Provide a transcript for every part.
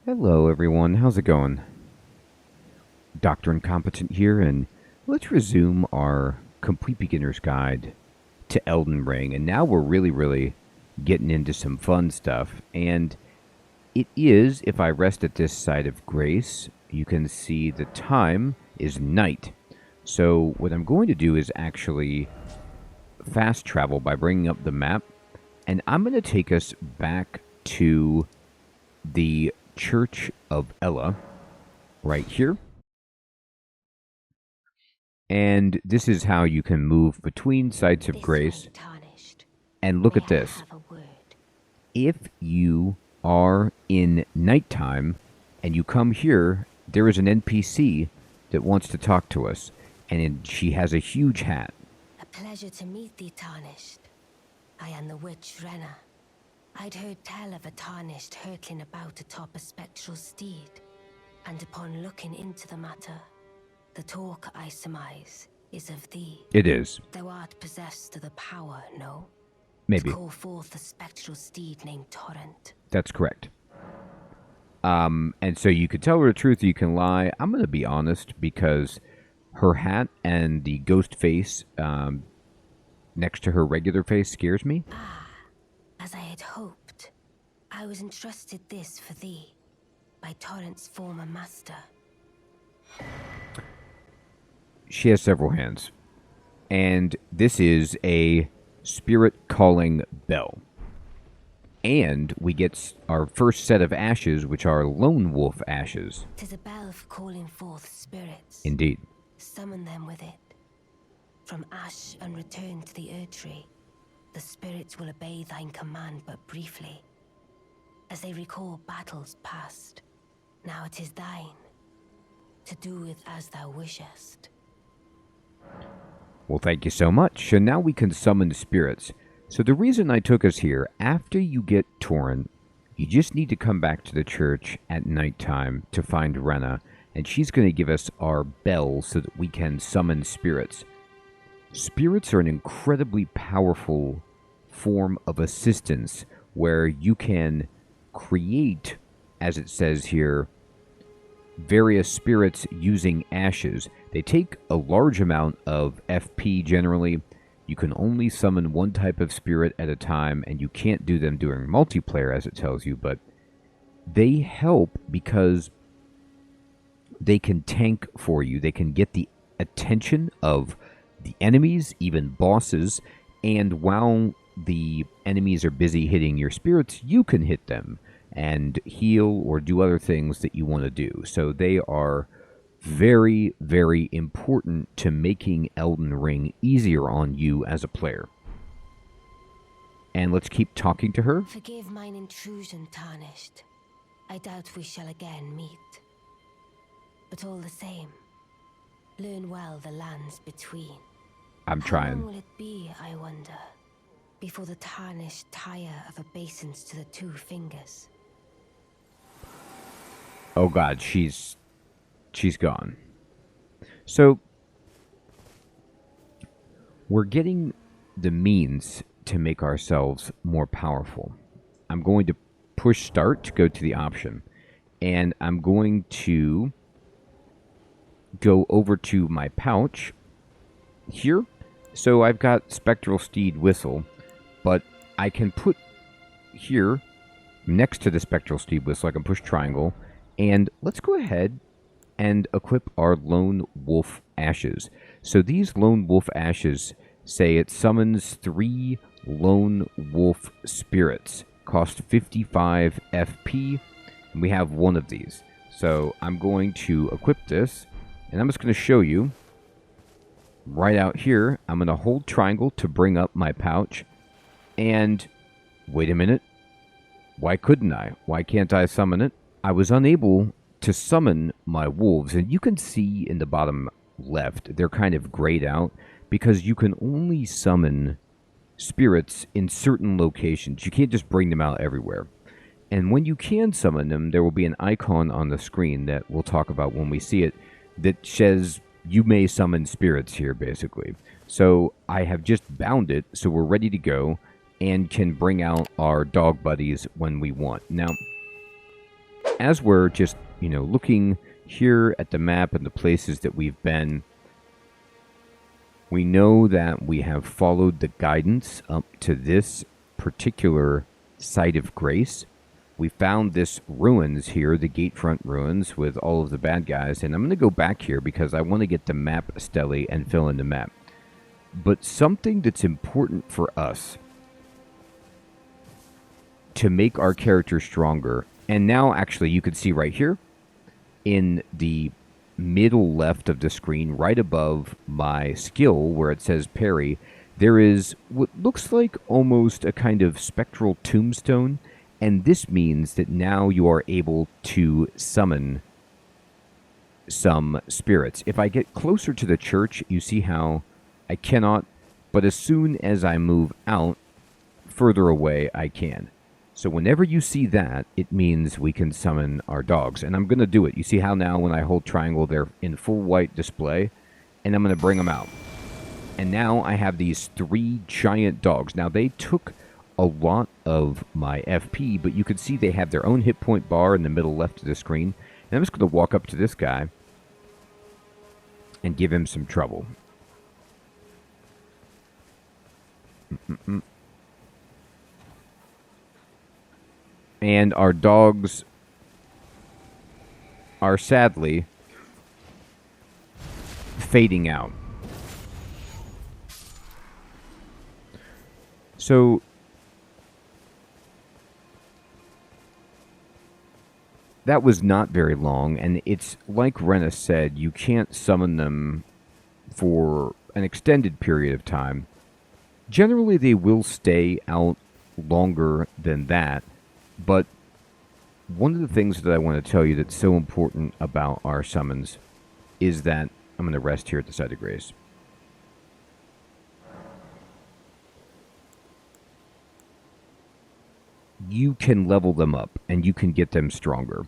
Hello everyone, how's it going? Dr. Incompetent here, and let's resume our Complete Beginner's Guide to Elden Ring. And now we're really getting into some fun stuff. And it is, if I rest at this side of grace, you can see the time is night. So what I'm going to do is actually fast travel by bringing up the map. And I'm going to take us back to the Church of Ella, right here. And this is how you can move between sites of grace. And look at this. If you are in nighttime and you come here, there is an NPC that wants to talk to us. And she has a huge hat. A pleasure to meet thee, Tarnished. I am the witch Renna. I'd heard tell of a Tarnished hurtling about atop a spectral steed, and upon looking into the matter, the talk, I surmise, is of thee. It is. Thou art possessed of the power, no? Maybe. To call forth a spectral steed named Torrent. That's correct. And so you could tell her the truth, you can lie. I'm going to be honest, because her hat and the ghost face next to her regular face scares me. As I had hoped, I was entrusted this for thee by Torrent's former master. She has several hands. And this is a spirit calling bell. And we get our first set of ashes, which are lone wolf ashes. 'Tis a bell for calling forth spirits. Indeed. Summon them with it. From ash and return to the Erdtree, the spirits will obey thine command but briefly, as they recall battles past. Now it is thine, to do with as thou wishest. Well, thank you so much. So now we can summon spirits. So the reason I took us here, after you get Torrent, you just need to come back to the church at nighttime to find Renna, and she's going to give us our bell so that we can summon spirits. Spirits are an incredibly powerful form of assistance where you can create, as it says here, various spirits using ashes. They take a large amount of FP generally. You can only summon one type of spirit at a time, and you can't do them during multiplayer, as it tells you, but they help because they can tank for you. They can get the attention of the enemies, even bosses, and while the enemies are busy hitting your spirits, you can hit them and heal or do other things that you want to do. So they are very important to making Elden Ring easier on you as a player. And let's keep talking to her. Forgive mine intrusion, Tarnished. I doubt we shall again meet. But all the same, learn well the lands between. I'm trying. How long will it be, I wonder, before the Tarnished tire of obeisance to the two fingers? Oh god, she's gone. So we're getting the means to make ourselves more powerful. I'm going to push start to go to the option, and I'm going to go over to my pouch here. So I've got Spectral Steed Whistle, but I can put here next to the Spectral Steed Whistle, I can push triangle, and let's go ahead and equip our Lone Wolf Ashes. So these Lone Wolf Ashes say it summons 3 Lone Wolf Spirits, cost 55 FP, and we have one of these. So I'm going to equip this, and I'm just going to show you right out here. I'm going to hold triangle to bring up my pouch, and wait a minute, why couldn't I? Why can't I summon it? I was unable to summon my wolves, and you can see in the bottom left, they're kind of grayed out because you can only summon spirits in certain locations. You can't just bring them out everywhere. And when you can summon them, there will be an icon on the screen that we'll talk about when we see it that says you may summon spirits here, basically. So I have just bound it, so we're ready to go and can bring out our dog buddies when we want. Now, as we're just, looking here at the map and the places that we've been, we know that we have followed the guidance up to this particular site of grace. We found this ruins here, the gatefront ruins with all of the bad guys, and I'm going to go back here because I want to get the map, Stele, and fill in the map. But something that's important for us to make our character stronger, and now actually you can see right here in the middle left of the screen, right above my skill where it says parry, there is what looks like almost a kind of spectral tombstone, and this means that now you are able to summon some spirits. If I get closer to the church, you see how I cannot, but as soon as I move out further away, I can. So whenever you see that, it means we can summon our dogs. And I'm going to do it. You see how now when I hold triangle, they're in full white display. And I'm going to bring them out. And now I have these 3 giant dogs. Now they took a lot of my FP, but you can see they have their own hit point bar in the middle left of the screen. And I'm just going to walk up to this guy and give him some trouble. And our dogs are sadly fading out. So that was not very long, and it's like Rena said, you can't summon them for an extended period of time. Generally, they will stay out longer than that. But one of the things that I want to tell you that's so important about our summons is that I'm going to rest here at the site of grace. You can level them up and you can get them stronger.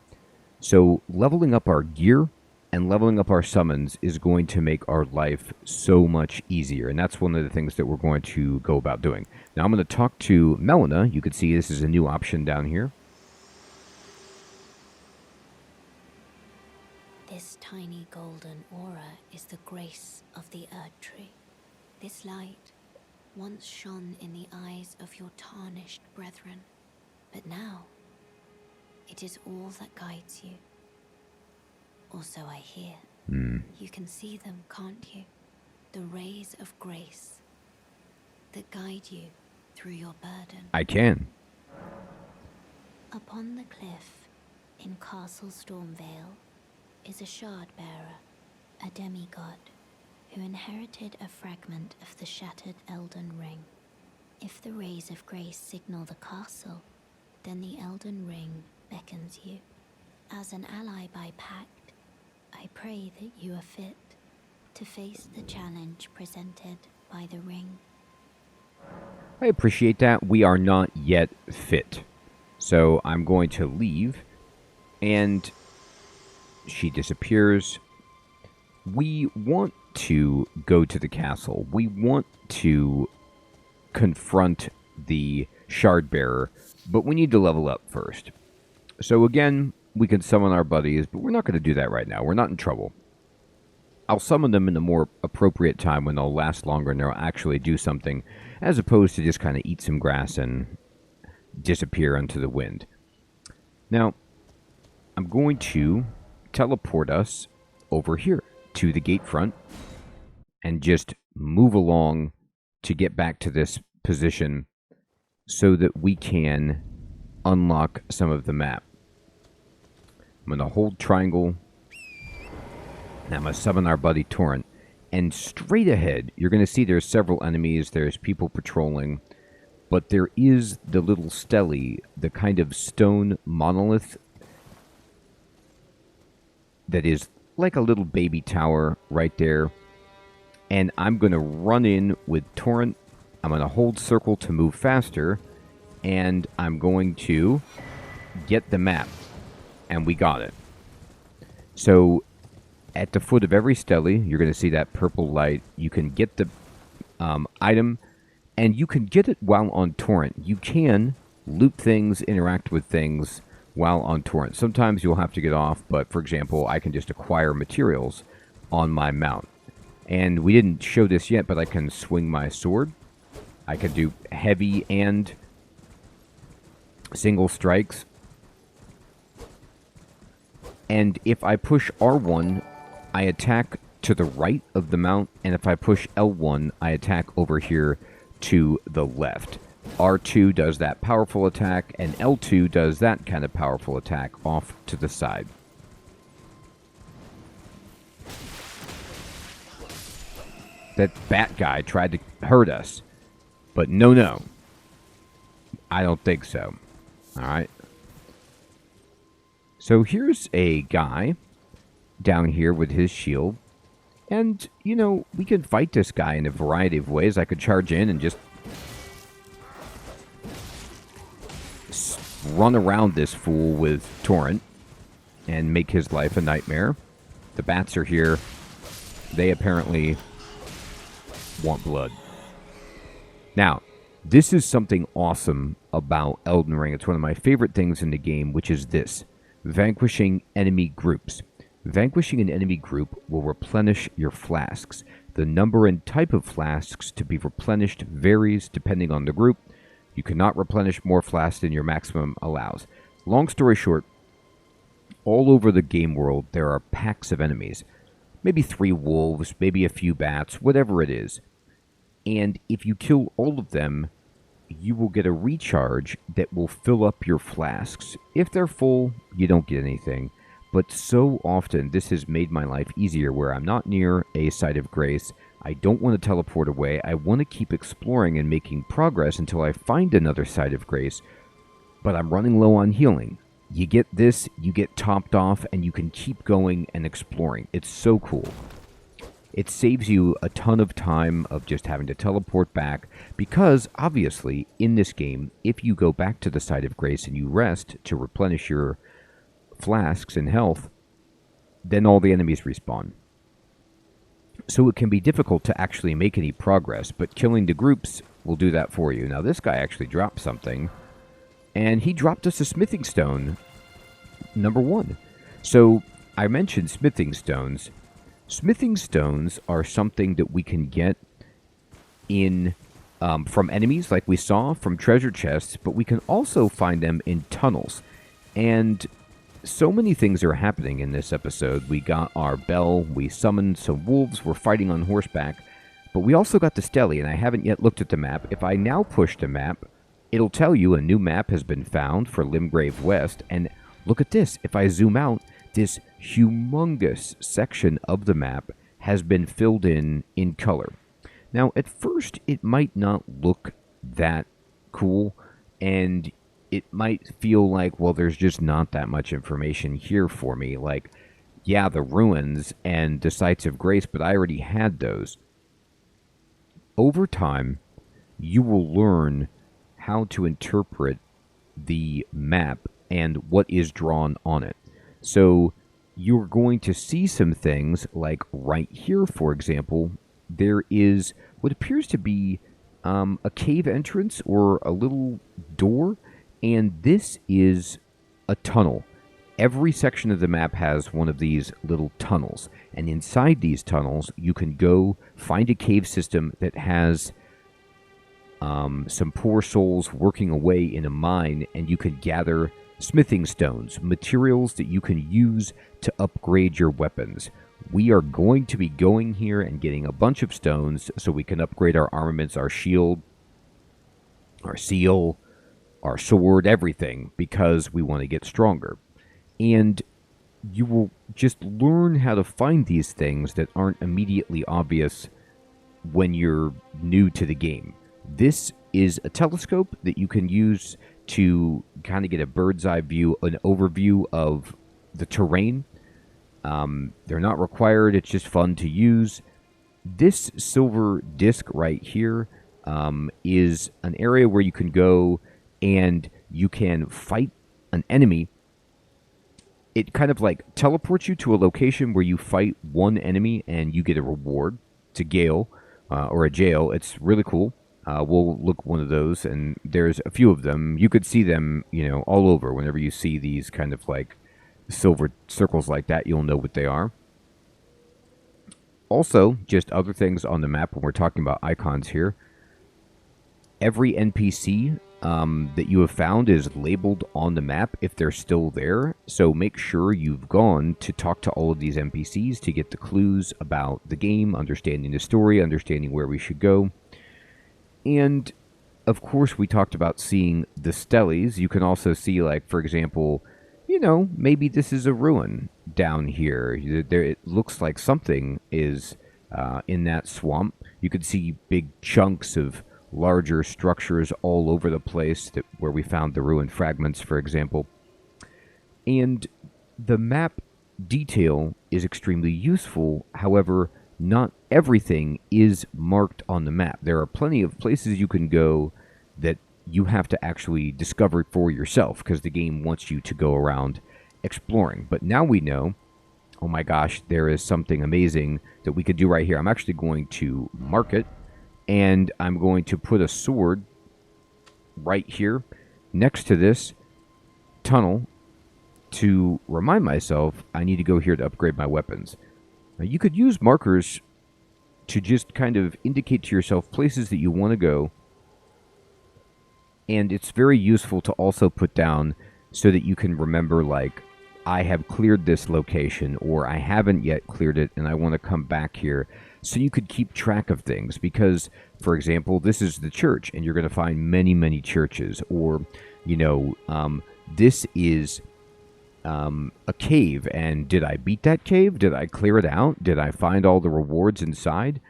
So leveling up our gear and leveling up our summons is going to make our life so much easier. And that's one of the things that we're going to go about doing. Now I'm going to talk to Melina. You can see this is a new option down here. This tiny golden aura is the grace of the Earth Tree. This light once shone in the eyes of your tarnished brethren, but now it is all that guides you. Also I hear. You can see them, can't you? The rays of grace that guide you through your burden. I can. Upon the cliff in Castle Stormvale is a shard bearer, a demigod, who inherited a fragment of the shattered Elden Ring. If the rays of grace signal the castle, then the Elden Ring beckons you. As an ally by pact, I pray that you are fit to face the challenge presented by the ring. I appreciate that. We are not yet fit. So I'm going to leave, and she disappears. We want to go to the castle. We want to confront the shard bearer, but we need to level up first. So again, we can summon our buddies, but we're not going to do that right now. We're not in trouble. I'll summon them in a more appropriate time when they'll last longer and they'll actually do something, as opposed to just kind of eat some grass and disappear into the wind. Now, I'm going to teleport us over here to the gate front and just move along to get back to this position so that we can unlock some of the map. I'm going to hold triangle, and I'm going to summon our buddy Torrent. And straight ahead, you're going to see there's several enemies, there's people patrolling, but there is the little Stele, the kind of stone monolith that is like a little baby tower right there. And I'm going to run in with Torrent. I'm going to hold circle to move faster, and I'm going to get the map. And we got it. So at the foot of every Stele, you're going to see that purple light. You can get the item, and you can get it while on Torrent. You can loot things, interact with things while on torrent. Sometimes you'll have to get off, but for example, I can just acquire materials on my mount. And we didn't show this yet, but I can swing my sword. I can do heavy and single strikes. And if I push R1, I attack to the right of the mount, and if I push L1, I attack over here to the left. R2 does that powerful attack, and L2 does that kind of powerful attack off to the side. That bat guy tried to hurt us, but no. I don't think so. Alright. So here's a guy down here with his shield. And, you know, we could fight this guy in a variety of ways. I could charge in and just run around this fool with Torrent and make his life a nightmare. The bats are here. They apparently want blood. Now, this is something awesome about Elden Ring. It's one of my favorite things in the game, which is this: vanquishing enemy groups. Vanquishing an enemy group will replenish your flasks. The number and type of flasks to be replenished varies depending on the group. You cannot replenish more flasks than your maximum allows. Long story short, all over the game world there are packs of enemies. Maybe 3 wolves, maybe a few bats, whatever it is. And if you kill all of them, you will get a recharge that will fill up your flasks. If they're full, you don't get anything. But so often, this has made my life easier where I'm not near a site of grace. I don't want to teleport away. I want to keep exploring and making progress until I find another site of grace. But I'm running low on healing. You get this, you get topped off, and you can keep going and exploring. It's so cool. It saves you a ton of time of just having to teleport back, because obviously in this game, if you go back to the site of grace and you rest to replenish your flasks and health, then all the enemies respawn. So it can be difficult to actually make any progress, but killing the groups will do that for you. Now this guy actually dropped something, and he dropped us a smithing stone, number 1. So I mentioned smithing stones. Smithing stones are something that we can get in from enemies, like we saw, from treasure chests, but we can also find them in tunnels. And so many things are happening in this episode. We got our bell, we summoned some wolves, we're fighting on horseback, but we also got the Stele, and I haven't yet looked at the map. If I now push the map, it'll tell you a new map has been found for Limgrave West, and look at this. If I zoom out, this humongous section of the map has been filled in color. Now, at first, it might not look that cool, and it might feel like, well, there's just not that much information here for me. Like, yeah, the ruins and the sites of grace, but I already had those. Over time, you will learn how to interpret the map and what is drawn on it. So you're going to see some things like right here, for example, there is what appears to be a cave entrance or a little door, and this is a tunnel. Every section of the map has one of these little tunnels, and inside these tunnels you can go find a cave system that has some poor souls working away in a mine, and you can gather smithing stones, materials that you can use to upgrade your weapons. We are going to be going here and getting a bunch of stones so we can upgrade our armaments, our shield, our seal, our sword, everything, because we want to get stronger. And you will just learn how to find these things that aren't immediately obvious when you're new to the game. This is a telescope that you can use to kind of get a bird's eye view, an overview of the terrain. They're not required, it's just fun to use. This silver disc right here is an area where you can go and you can fight an enemy. It kind of like teleports you to a location where you fight one enemy and you get a reward. It's a gale or a jail. It's really cool. we'll look one of those, and there's a few of them. You could see them, all over. Whenever you see these kind of like silver circles like that, you'll know what they are. Also, just other things on the map when we're talking about icons here. Every NPC that you have found is labeled on the map if they're still there. So make sure you've gone to talk to all of these NPCs to get the clues about the game, understanding the story, understanding where we should go. And, of course, we talked about seeing the steles. You can also see, like, for example, maybe this is a ruin down here. There, it looks like something is in that swamp. You could see big chunks of larger structures all over the place where we found the ruined fragments, for example. And the map detail is extremely useful. However, not everything is marked on the map. There are plenty of places you can go that you have to actually discover for yourself because the game wants you to go around exploring. But now we know, oh my gosh, there is something amazing that we could do right here. I'm actually going to mark it, and I'm going to put a sword right here next to this tunnel to remind myself I need to go here to upgrade my weapons. Now, you could use markers to just kind of indicate to yourself places that you want to go. And it's very useful to also put down so that you can remember, like, I have cleared this location, or I haven't yet cleared it, and I want to come back here. So you could keep track of things because, for example, this is the church, and you're going to find many, many churches. Or, this is a cave, and did I beat that cave? Did I clear it out? Did I find all the rewards inside?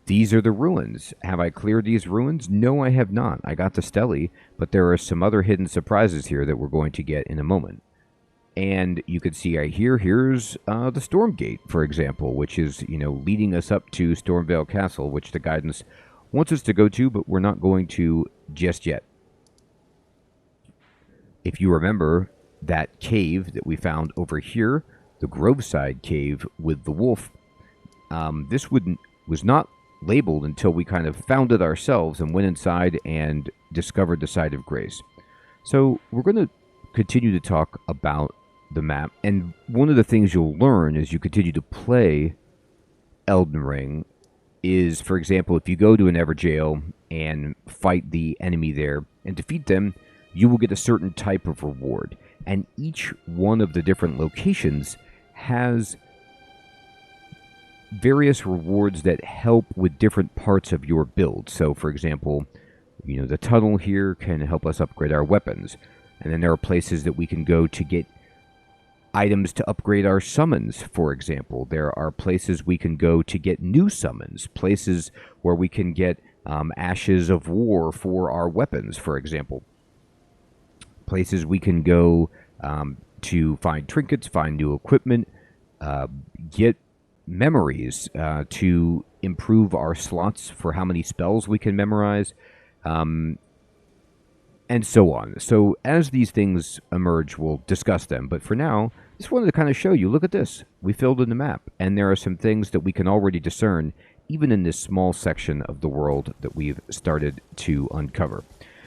These are the ruins. Have I cleared these ruins? No, I have not. I got the Stele, but there are some other hidden surprises here that we're going to get in a moment. And you can see right here, here's the Storm Gate, for example, which is, leading us up to Stormvale Castle, which the guidance wants us to go to, but we're not going to just yet. If you remember that cave that we found over here, the Groveside Cave with the wolf, this was not labeled until we kind of found it ourselves and went inside and discovered the site of grace. So we're going to continue to talk about the map, and one of the things you'll learn as you continue to play Elden Ring is, for example, if you go to an Everjail and fight the enemy there and defeat them, you will get a certain type of reward. And each one of the different locations has various rewards that help with different parts of your build. So, for example, the tunnel here can help us upgrade our weapons. And then there are places that we can go to get items to upgrade our summons, for example. There are places we can go to get new summons, places where we can get ashes of war for our weapons, for example. Places we can go to find trinkets, find new equipment, get memories to improve our slots for how many spells we can memorize, and so on. So as these things emerge, we'll discuss them. But for now, just wanted to kind of show you, look at this. We filled in the map, and there are some things that we can already discern, even in this small section of the world that we've started to uncover.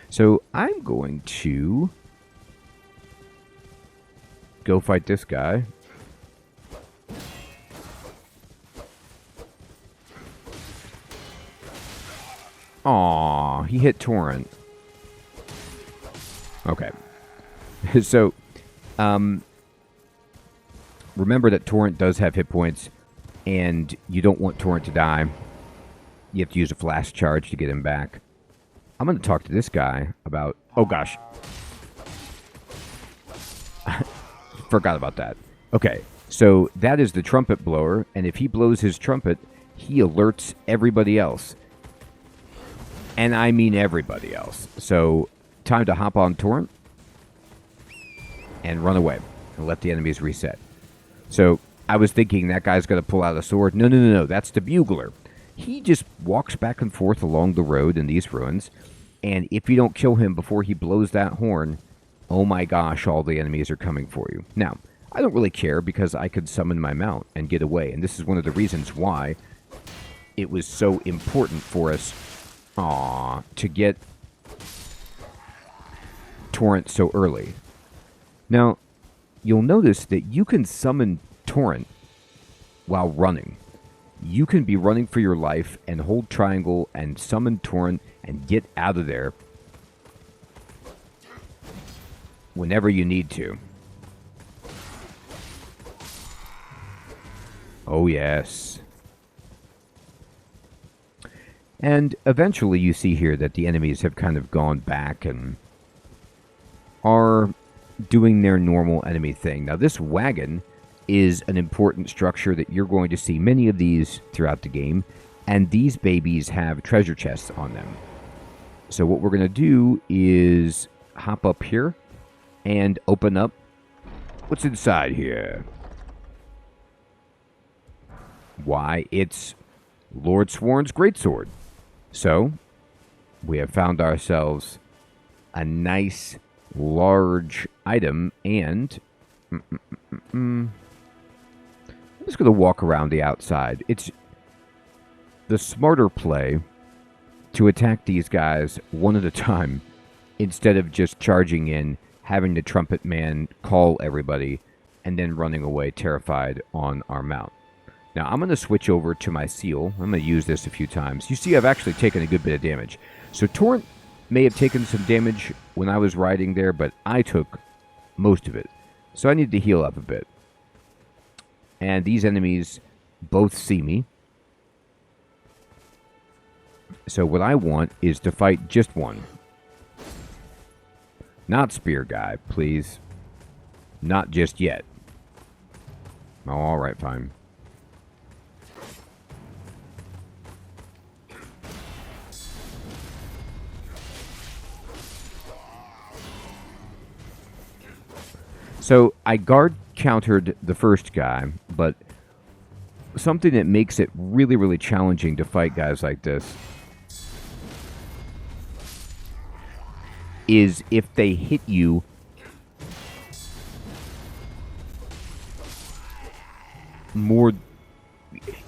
So I'm going to go fight this guy. Aw, he hit Torrent. Okay. So, remember that Torrent does have hit points, and you don't want Torrent to die. You have to use a flash charge to get him back. I'm going to talk to this guy about... Oh, gosh. Forgot about that. Okay, so that is the trumpet blower, and if he blows his trumpet, he alerts everybody else. And I mean everybody else. So, time to hop on Torrent and run away and let the enemies reset. So, I was thinking that guy's going to pull out a sword. No, that's the bugler. He just walks back and forth along the road in these ruins, and if you don't kill him before he blows that horn, oh my gosh, all the enemies are coming for you. Now, I don't really care because I could summon my mount and get away, and this is one of the reasons why it was so important for us to get Torrent so early. Now, you'll notice that you can summon Torrent while running. You can be running for your life and hold triangle and summon Torrent and get out of there whenever you need to. Oh, yes. And eventually you see here that the enemies have kind of gone back and are doing their normal enemy thing. Now, this wagon is an important structure that you're going to see many of these throughout the game, and these babies have treasure chests on them. So what we're going to do is hop up here and open up what's inside here. Why, it's Lord Sworn's greatsword. So, we have found ourselves a nice, large item, and I'm just going to walk around the outside. It's the smarter play to attack these guys one at a time instead of just charging in, having the trumpet man call everybody, and then running away terrified on our mount. Now, I'm going to switch over to my seal. I'm going to use this a few times. You see, I've actually taken a good bit of damage. So, Torrent may have taken some damage when I was riding there, but I took most of it. So, I need to heal up a bit. And these enemies both see me. So, what I want is to fight just one. Not spear guy, please. Not just yet. Oh, alright, fine. So, I guard countered the first guy, but something that makes it really, really challenging to fight guys like this is if they hit you more,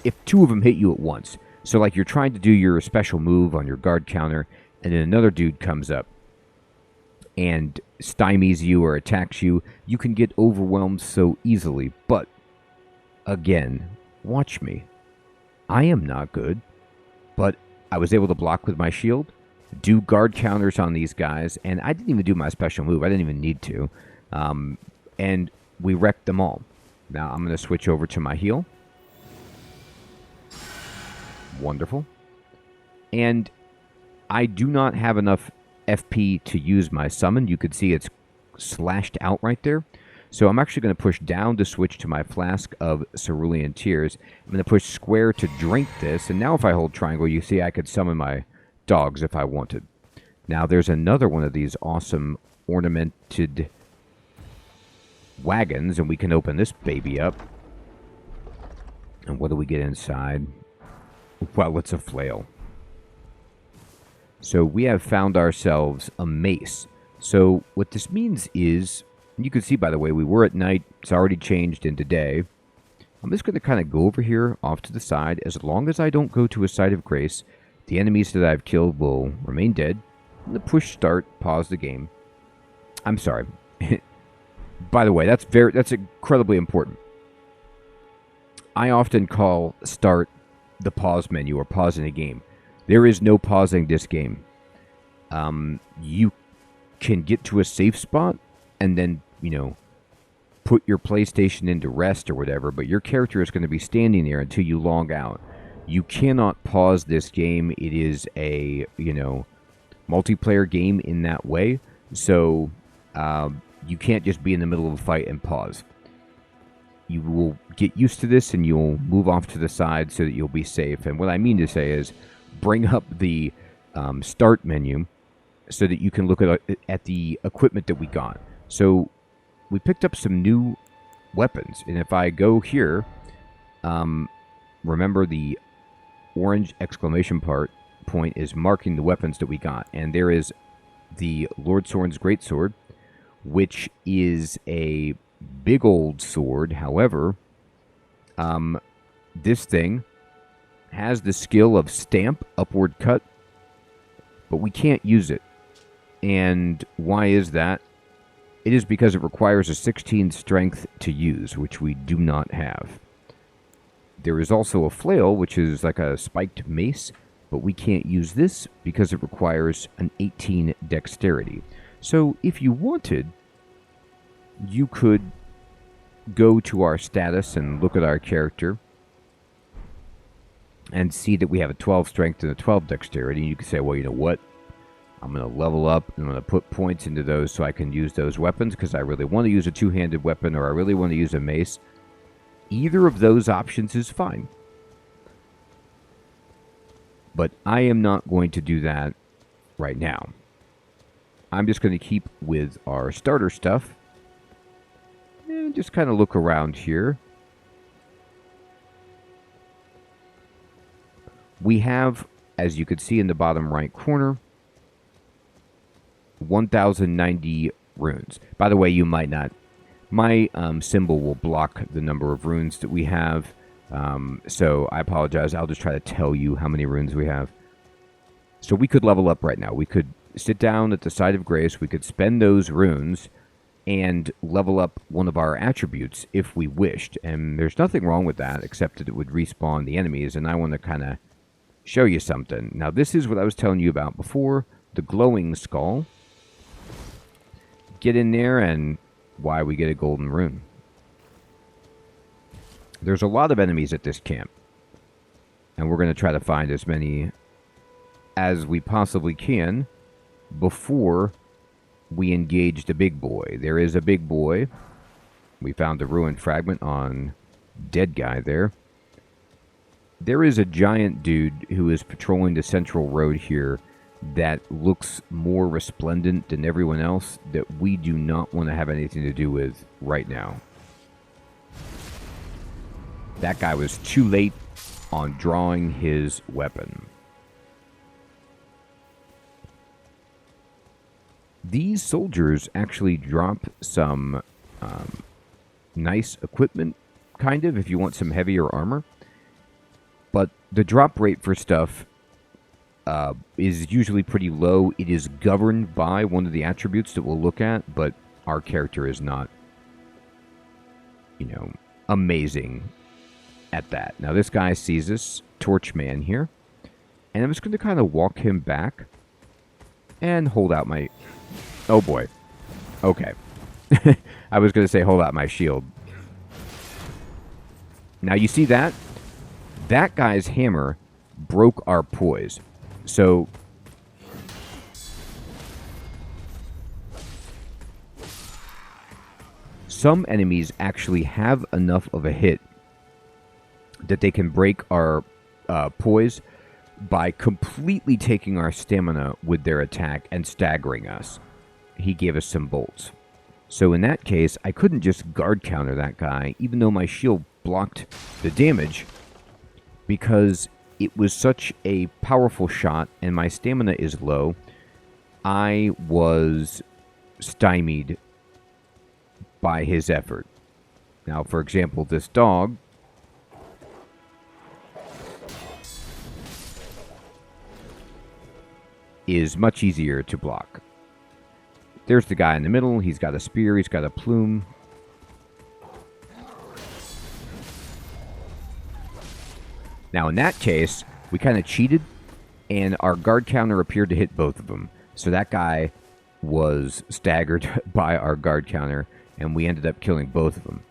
if two of them hit you at once. So, like, you're trying to do your special move on your guard counter, and then another dude comes up and stymies you or attacks you, you can get overwhelmed so easily. But, again, watch me. I am not good, but I was able to block with my shield, do guard counters on these guys, and I didn't even do my special move. I didn't even need to. And we wrecked them all. Now, I'm going to switch over to my heal. Wonderful. And I do not have enough FP to use my summon. You could see it's slashed out right there. So I'm actually going to push down to switch to my flask of cerulean tears. I'm going to push square to drink this. And now if I hold triangle, you see I could summon my dogs if I wanted. Now there's another one of these awesome ornamented wagons. And we can open this baby up. And what do we get inside? Well, it's a flail. So we have found ourselves a mace. So what this means is, you can see, by the way, we were at night. It's already changed into day. I'm just going to kind of go over here off to the side. As long as I don't go to a site of grace, the enemies that I've killed will remain dead. I'm going to push start, pause the game. I'm sorry. By the way, that's incredibly important. I often call start the pause menu or pause in a game. There is no pausing this game. You can get to a safe spot and then, put your PlayStation into rest or whatever, but your character is going to be standing there until you log out. You cannot pause this game. It is a, multiplayer game in that way. So, you can't just be in the middle of a fight and pause. You will get used to this and you'll move off to the side so that you'll be safe. And what I mean to say is, bring up the start menu so that you can look at the equipment that we got. So we picked up some new weapons. And if I go here, remember the orange exclamation point is marking the weapons that we got. And there is the Lord Sworn's greatsword, which is a big old sword. However, this thing has the skill of stamp, upward cut, but we can't use it. And why is that? It is because it requires a 16 strength to use, which we do not have. There is also a flail, which is like a spiked mace, but we can't use this because it requires an 18 dexterity. So if you wanted, you could go to our status and look at our character and see that we have a 12 strength and a 12 dexterity. And you could say, well, you know what? I'm going to level up and I'm going to put points into those so I can use those weapons because I really want to use a two-handed weapon or I really want to use a mace. Either of those options is fine. But I am not going to do that right now. I'm just going to keep with our starter stuff and just kind of look around here. We have, as you can see in the bottom right corner, 1090 runes. By the way, you might not. My symbol will block the number of runes that we have. So I apologize. I'll just try to tell you how many runes we have. So we could level up right now. We could sit down at the site of grace. We could spend those runes and level up one of our attributes if we wished. And there's nothing wrong with that except that it would respawn the enemies. And I want to kind of show you something. Now, this is what I was telling you about before. The glowing skull. Get in there and why we get a golden rune. There's a lot of enemies at this camp. And we're going to try to find as many as we possibly can before we engage the big boy. There is a big boy. We found a ruined fragment on dead guy there. There is a giant dude who is patrolling the central road here that looks more resplendent than everyone else that we do not want to have anything to do with right now. That guy was too late on drawing his weapon. These soldiers actually drop some nice equipment, kind of, if you want some heavier armor. But the drop rate for stuff is usually pretty low. It is governed by one of the attributes that we'll look at, but our character is not, amazing at that. Now, this guy sees us, Torchman here, and I'm just going to kind of walk him back and hold out my... Oh, boy. Okay. I was going to say hold out my shield. Now, you see that? That guy's hammer broke our poise. So, some enemies actually have enough of a hit that they can break our poise by completely taking our stamina with their attack and staggering us. He gave us some bolts. So in that case, I couldn't just guard counter that guy, even though my shield blocked the damage, because it was such a powerful shot and my stamina is low. I was stymied by his effort. Now, for example, this dog is much easier to block. There's the guy in the middle. He's got a spear. He's got a plume. Now, in that case, we kind of cheated, and our guard counter appeared to hit both of them. So that guy was staggered by our guard counter, and we ended up killing both of them.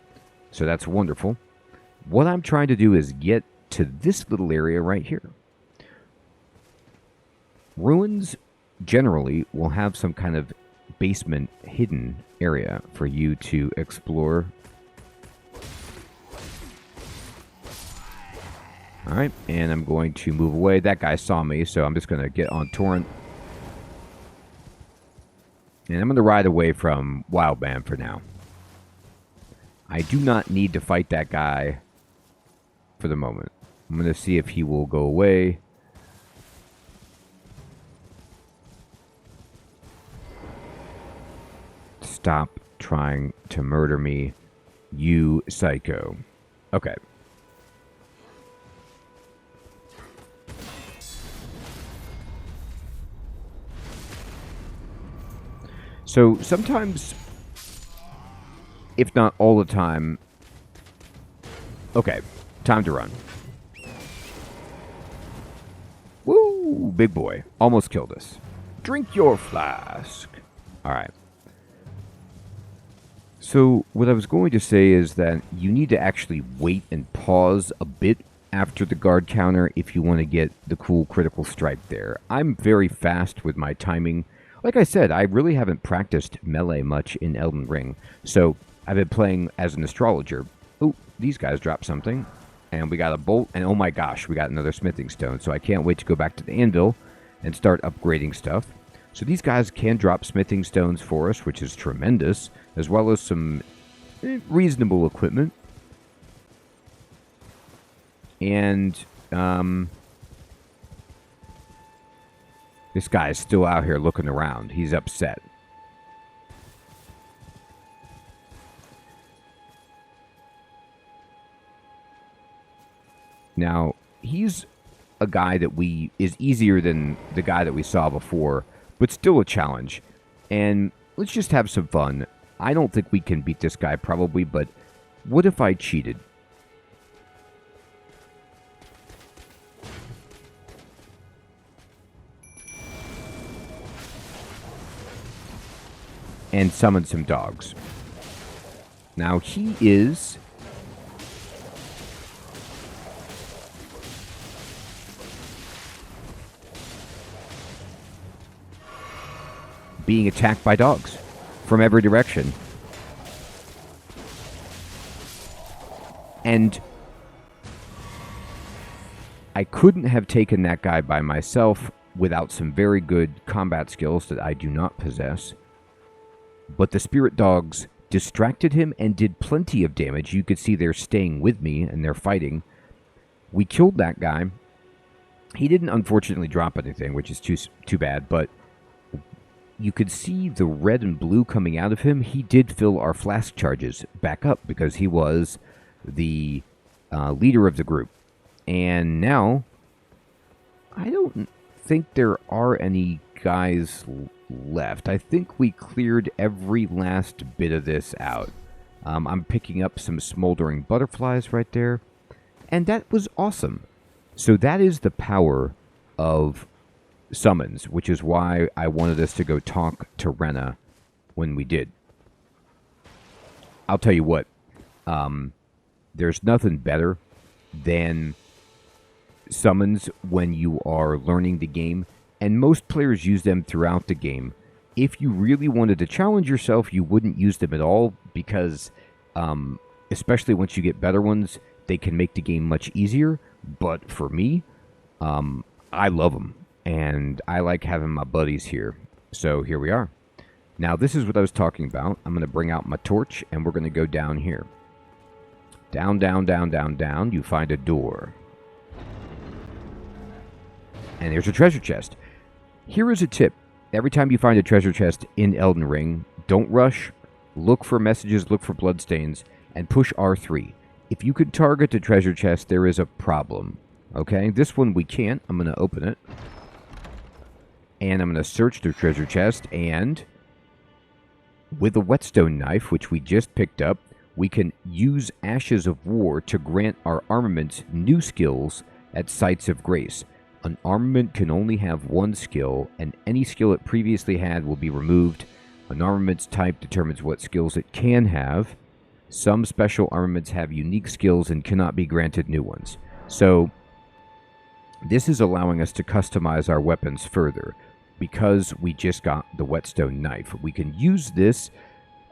So that's wonderful. What I'm trying to do is get to this little area right here. Ruins generally will have some kind of basement hidden area for you to explore. Alright, and I'm going to move away. That guy saw me, so I'm just going to get on Torrent. And I'm going to ride away from Wildman for now. I do not need to fight that guy for the moment. I'm going to see if he will go away. Stop trying to murder me, you psycho. Okay. So sometimes, if not all the time... Okay, time to run. Woo! Big boy. Almost killed us. Drink your flask. Alright. So, what I was going to say is that you need to actually wait and pause a bit after the guard counter if you want to get the cool critical strike there. I'm very fast with my timing. Like I said, I really haven't practiced melee much in Elden Ring, so I've been playing as an astrologer. Oh, these guys dropped something. And we got a bolt, and oh my gosh, we got another smithing stone. So I can't wait to go back to the anvil and start upgrading stuff. So these guys can drop smithing stones for us, which is tremendous, as well as some reasonable equipment. And this guy is still out here looking around. He's upset. Now, he's a guy that is easier than the guy that we saw before, but still a challenge. And let's just have some fun. I don't think we can beat this guy probably, but what if I cheated? And summoned some dogs. Now, he is... being attacked by dogs from every direction. And I couldn't have taken that guy by myself without some very good combat skills that I do not possess. But the spirit dogs distracted him and did plenty of damage. You could see they're staying with me and they're fighting. We killed that guy. He didn't unfortunately drop anything, which is too bad, but you could see the red and blue coming out of him. He did fill our flask charges back up because he was the leader of the group. And now, I don't think there are any guys left. I think we cleared every last bit of this out. I'm picking up some smoldering butterflies right there. And that was awesome. So that is the power of summons, which is why I wanted us to go talk to Rena when we did. I'll tell you what, there's nothing better than summons when you are learning the game, and most players use them throughout the game. If you really wanted to challenge yourself, you wouldn't use them at all because, especially once you get better ones, they can make the game much easier. But for me, I love them. And I like having my buddies here. So here we are. Now this is what I was talking about. I'm going to bring out my torch and we're going to go down here. Down, down, down, down, down. You find a door. And there's a treasure chest. Here is a tip. Every time you find a treasure chest in Elden Ring, don't rush. Look for messages, look for bloodstains, and push R3. If you could target the treasure chest, there is a problem. Okay? This one we can't. I'm going to open it. And I'm going to search the treasure chest, and with a whetstone knife, which we just picked up, we can use Ashes of War to grant our armaments new skills at Sites of Grace. An armament can only have one skill, and any skill it previously had will be removed. An armament's type determines what skills it can have. Some special armaments have unique skills and cannot be granted new ones. So this is allowing us to customize our weapons further. Because we just got the whetstone knife, we can use this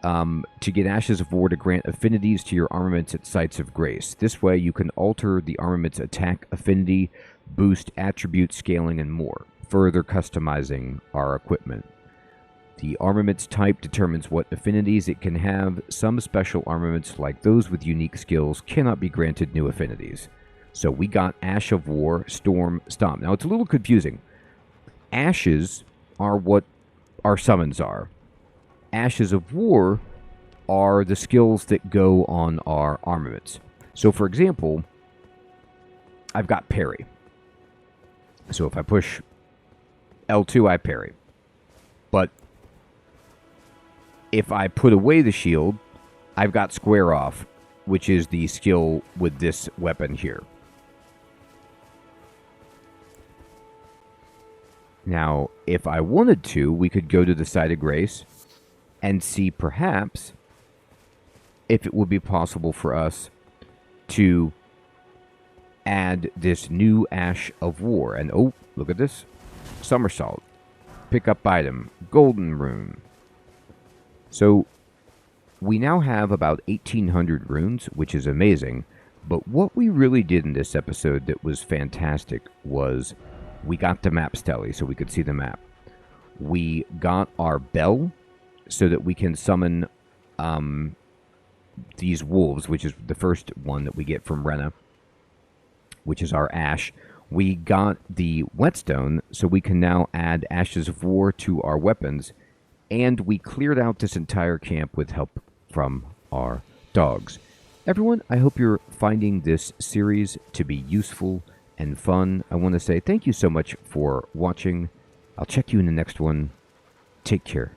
to get Ashes of War to grant affinities to your armaments at Sites of Grace. This way you can alter the armament's attack affinity, boost attribute scaling, and more, further customizing our equipment. The armament's type determines what affinities it can have. Some special armaments, like those with unique skills, cannot be granted new affinities. So we got Ash of War, Storm, Stomp. Now it's a little confusing. Ashes are what our summons are. Ashes of War are the skills that go on our armaments. So, for example, I've got parry. So if I push L2, I parry. But if I put away the shield, I've got square off, which is the skill with this weapon here. Now, if I wanted to, we could go to the Site of Grace and see perhaps if it would be possible for us to add this new Ash of War. And oh, look at this. Somersault. Pick up item. Golden rune. So we now have about 1,800 runes, which is amazing. But what we really did in this episode that was fantastic was we got the map Stele so we could see the map. We got our bell so that we can summon these wolves, which is the first one that we get from Renna, which is our Ash. We got the Whetstone so we can now add Ashes of War to our weapons. And we cleared out this entire camp with help from our dogs. Everyone, I hope you're finding this series to be useful and fun. I want to say thank you so much for watching. I'll check you in the next one. Take care.